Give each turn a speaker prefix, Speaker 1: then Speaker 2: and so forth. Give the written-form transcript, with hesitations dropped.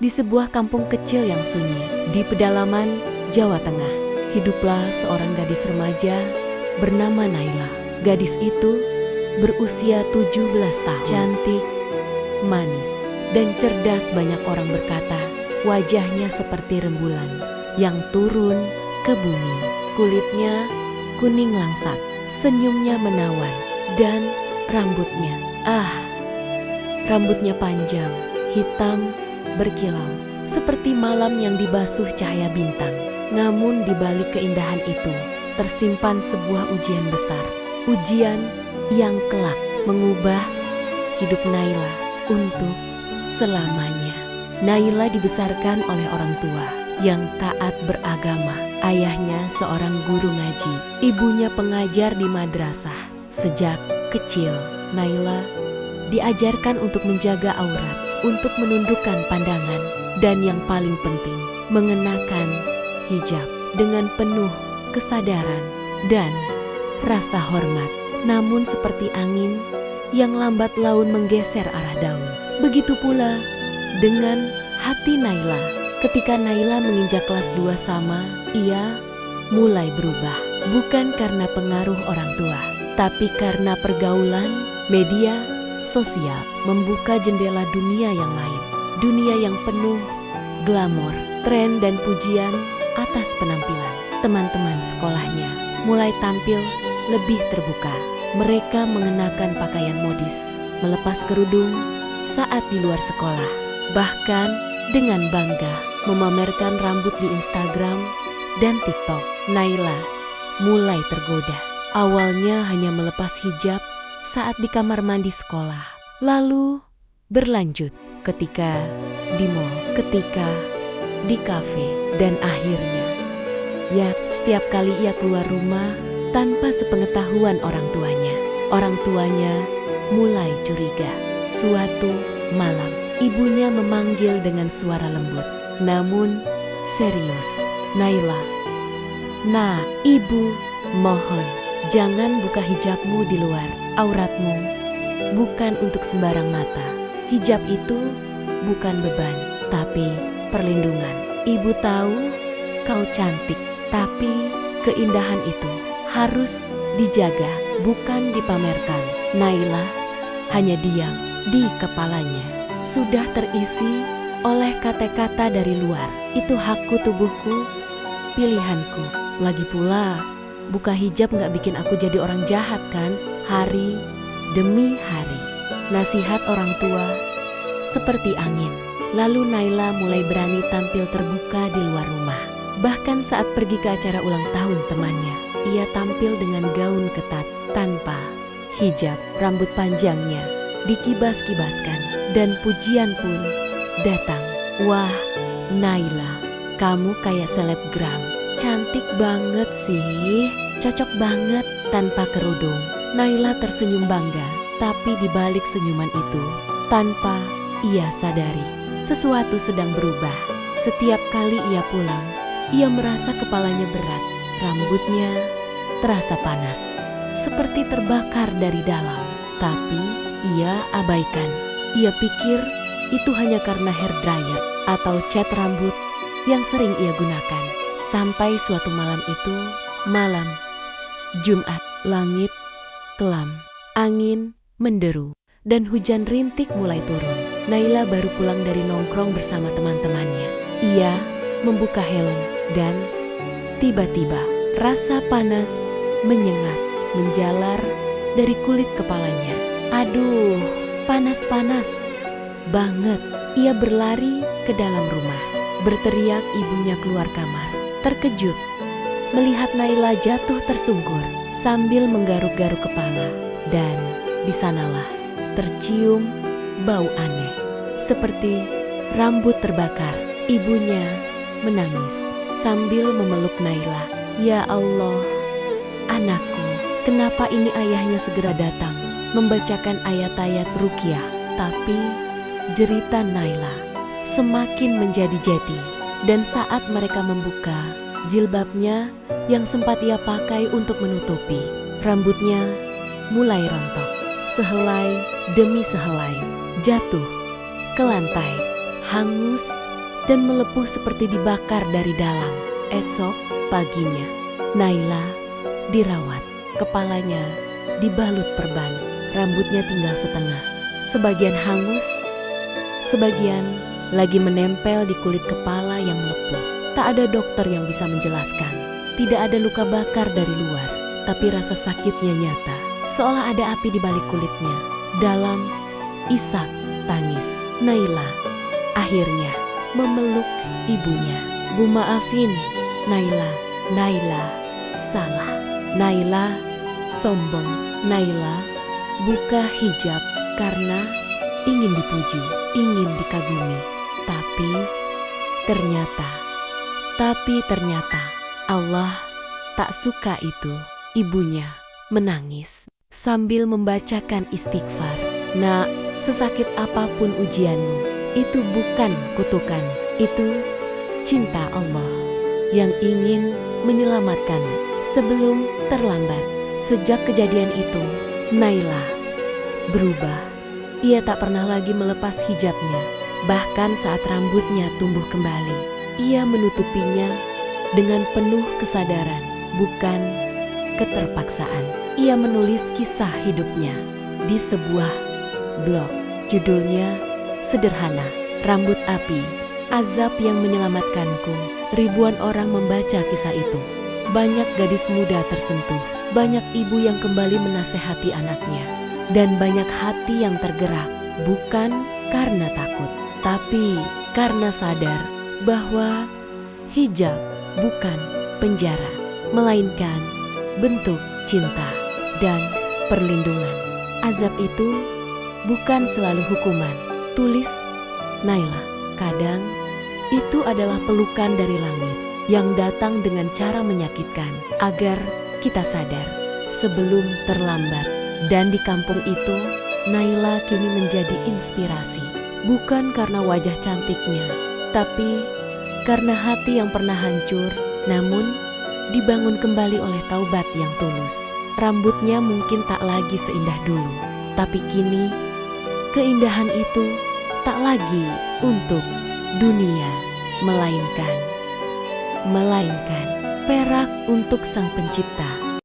Speaker 1: Di sebuah kampung kecil yang sunyi, di pedalaman Jawa Tengah, hiduplah seorang gadis remaja bernama Naila. Gadis itu berusia 17 tahun, cantik, manis, dan cerdas. Banyak orang berkata, wajahnya seperti rembulan yang turun ke bumi. Kulitnya kuning langsat, senyumnya menawan, dan rambutnya panjang, hitam, berkilau, seperti malam yang dibasuh cahaya bintang. Namun di balik keindahan itu, tersimpan sebuah ujian besar. Ujian yang kelak mengubah hidup Naila untuk selamanya. Naila dibesarkan oleh orang tua yang taat beragama. Ayahnya seorang guru ngaji, ibunya pengajar di madrasah. Sejak kecil, Naila diajarkan untuk menjaga aurat, untuk menundukkan pandangan, dan yang paling penting, mengenakan hijab dengan penuh kesadaran dan rasa hormat. Namun seperti angin yang lambat laun menggeser arah daun, begitu pula dengan hati Naila. Ketika Naila menginjak kelas 2 sama, ia mulai berubah. Bukan karena pengaruh orang tua, tapi karena pergaulan media sosial membuka jendela dunia yang lain. Dunia yang penuh glamor, tren, dan pujian atas penampilan. Teman-teman sekolahnya mulai tampil lebih terbuka. Mereka mengenakan pakaian modis, melepas kerudung saat di luar sekolah. Bahkan dengan bangga memamerkan rambut di Instagram dan TikTok. Naila mulai tergoda. Awalnya hanya melepas hijab saat di kamar mandi sekolah. Lalu berlanjut ketika di mall, ketika di kafe, dan akhirnya setiap kali ia keluar rumah tanpa sepengetahuan orang tuanya. Orang tuanya mulai curiga. Suatu malam, ibunya memanggil dengan suara lembut, namun serius. Naila, "Nah, ibu, mohon jangan buka hijabmu di luar. Auratmu bukan untuk sembarang mata. Hijab itu bukan beban, tapi perlindungan. Ibu tahu kau cantik, tapi keindahan itu harus dijaga, bukan dipamerkan." Naila hanya diam. Di kepalanya sudah terisi oleh kata-kata dari luar. Itu hakku, tubuhku, pilihanku. Lagi pula, buka hijab gak bikin aku jadi orang jahat kan? Hari demi hari, nasihat orang tua seperti angin. Lalu Naila mulai berani tampil terbuka di luar rumah. Bahkan saat pergi ke acara ulang tahun temannya, ia tampil dengan gaun ketat tanpa hijab. Rambut panjangnya dikibas-kibaskan, dan pujian pun datang. "Wah, Naila, kamu kayak selebgram. Cantik banget sih, cocok banget tanpa kerudung." Naila tersenyum bangga, tapi di balik senyuman itu, tanpa ia sadari, sesuatu sedang berubah. Setiap kali ia pulang, ia merasa kepalanya berat, rambutnya terasa panas, seperti terbakar dari dalam. Tapi ia abaikan. Ia pikir itu hanya karena hair dryer atau cat rambut yang sering ia gunakan. Sampai suatu malam itu, malam Jumat, langit kelam, angin menderu, dan hujan rintik mulai turun. Naila baru pulang dari nongkrong bersama teman-temannya. Ia membuka helm dan tiba-tiba rasa panas menyengat, menjalar dari kulit kepalanya. Aduh, panas-panas banget. Ia berlari ke dalam rumah, berteriak. Ibunya keluar kamar, terkejut melihat Naila jatuh tersungkur sambil menggaruk-garuk kepala. Dan di sanalah tercium bau aneh, seperti rambut terbakar. Ibunya menangis sambil memeluk Naila. "Ya Allah, anakku, kenapa ini?" Ayahnya segera datang membacakan ayat-ayat ruqyah. Tapi jeritan Naila semakin menjadi-jadi. Dan saat mereka membuka jilbabnya yang sempat ia pakai untuk menutupi, rambutnya mulai rontok. Sehelai demi sehelai jatuh ke lantai, hangus dan melepuh seperti dibakar dari dalam. Esok paginya, Naila dirawat. Kepalanya dibalut perban, rambutnya tinggal setengah. Sebagian hangus, sebagian lagi menempel di kulit kepala yang melepuh. Tak ada dokter yang bisa menjelaskan. Tidak ada luka bakar dari luar, tapi rasa sakitnya nyata. Seolah ada api di balik kulitnya. Dalam isak tangis, Naila akhirnya memeluk ibunya. "Bu, maafin Naila, Naila salah. Naila sombong. Naila buka hijab karena ingin dipuji, ingin dikagumi. Tapi ternyata Allah tak suka itu." Ibunya menangis sambil membacakan istighfar. "Nak, sesakit apapun ujianmu, itu bukan kutukan. Itu cinta Allah yang ingin menyelamatkanmu sebelum terlambat." Sejak kejadian itu, Naila berubah. Ia tak pernah lagi melepas hijabnya. Bahkan saat rambutnya tumbuh kembali, ia menutupinya dengan penuh kesadaran, bukan keterpaksaan. Ia menulis kisah hidupnya di sebuah blog. Judulnya sederhana, "Rambut Api, Azab yang Menyelamatkanku." Ribuan orang membaca kisah itu. Banyak gadis muda tersentuh, banyak ibu yang kembali menasehati anaknya, dan banyak hati yang tergerak, bukan karena takut, tapi karena sadar bahwa hijab bukan penjara, melainkan bentuk cinta dan perlindungan. Azab itu bukan selalu hukuman, tulis Naila. Kadang itu adalah pelukan dari langit yang datang dengan cara menyakitkan agar kita sadar sebelum terlambat. Dan di kampung itu, Naila kini menjadi inspirasi, bukan karena wajah cantiknya, tapi karena hati yang pernah hancur, namun dibangun kembali oleh taubat yang tulus. Rambutnya mungkin tak lagi seindah dulu, tapi kini keindahan itu tak lagi untuk dunia, melainkan perak untuk Sang Pencipta.